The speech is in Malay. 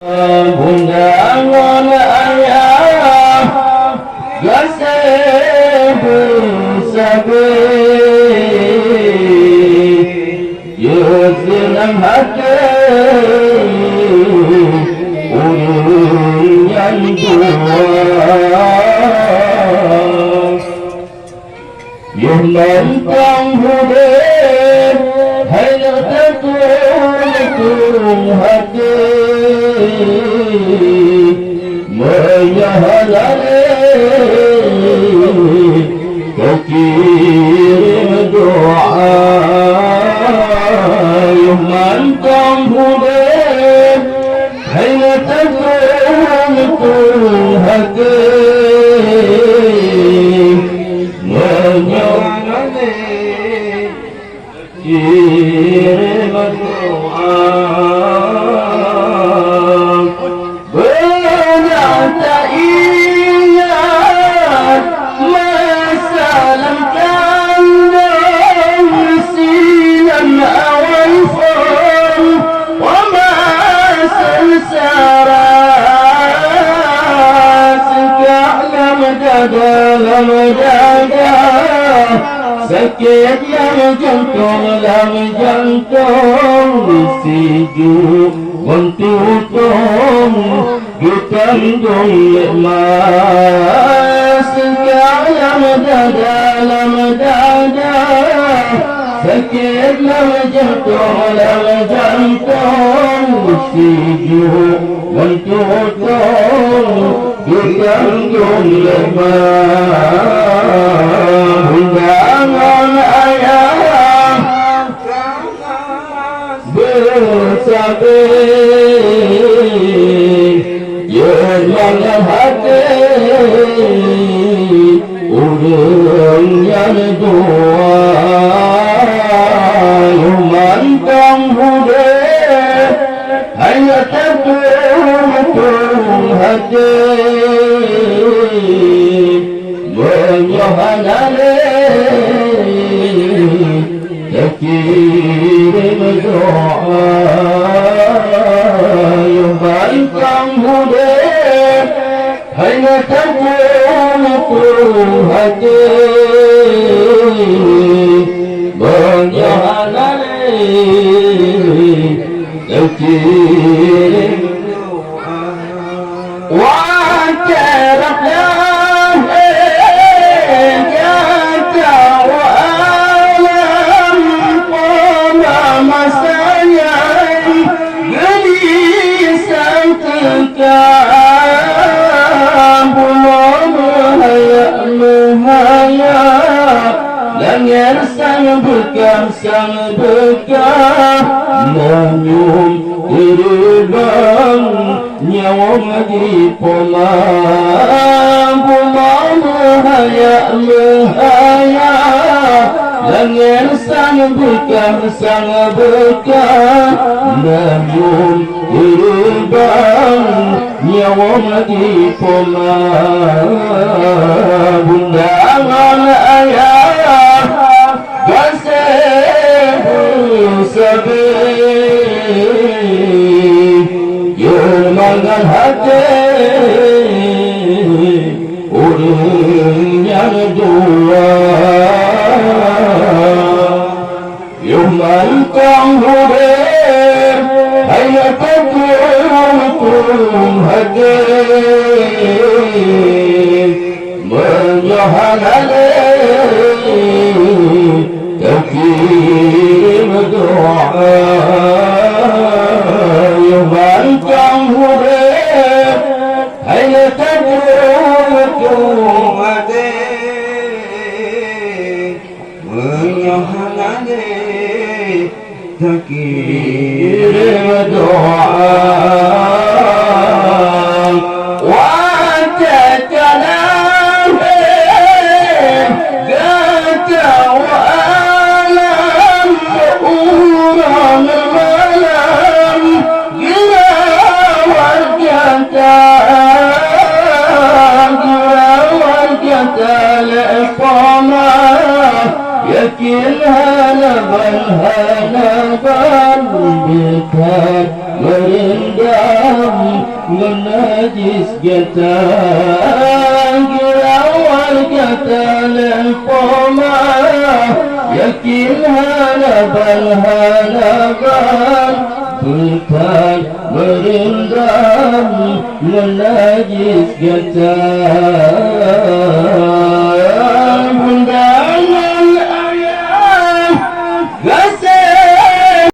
Undangan ayah Gasih bersabih Yesenang hati Ulun yang dua Yang mentang hudir Hanya tertulang hati Menyahalani Kau kirim doa Yang mentang hudir Hanya tertulang hati Menyahalani kirim doa dalam dada sakit dalam jantung sejuk mentutung ditanggung lemas dalam dada sakit dalam jantung sejuk mentutung ditanggung lemah undangan ayah bersabih yemangan hati urang yang dua mantang hudir hanya tertulang hati menyohanani kirim doa yang bantang hudir hanya tertulang hati menyohanani kirim doa sang bekah menyum diribang nyawa di polam bulan mahaya langit sang bekah menyum diribang nyawa di polam undangan ayah sabih yemangan hati urang yang dua mantang hudir hanya tertulang hati menyohanani kirim doa yang bantang hudir hanya tertulang hati menyohanani kirim doa yakin halaban Bukan merendam menajis getah Girawal kata lempoma Yakin hanaban Bukan merendam menajis getah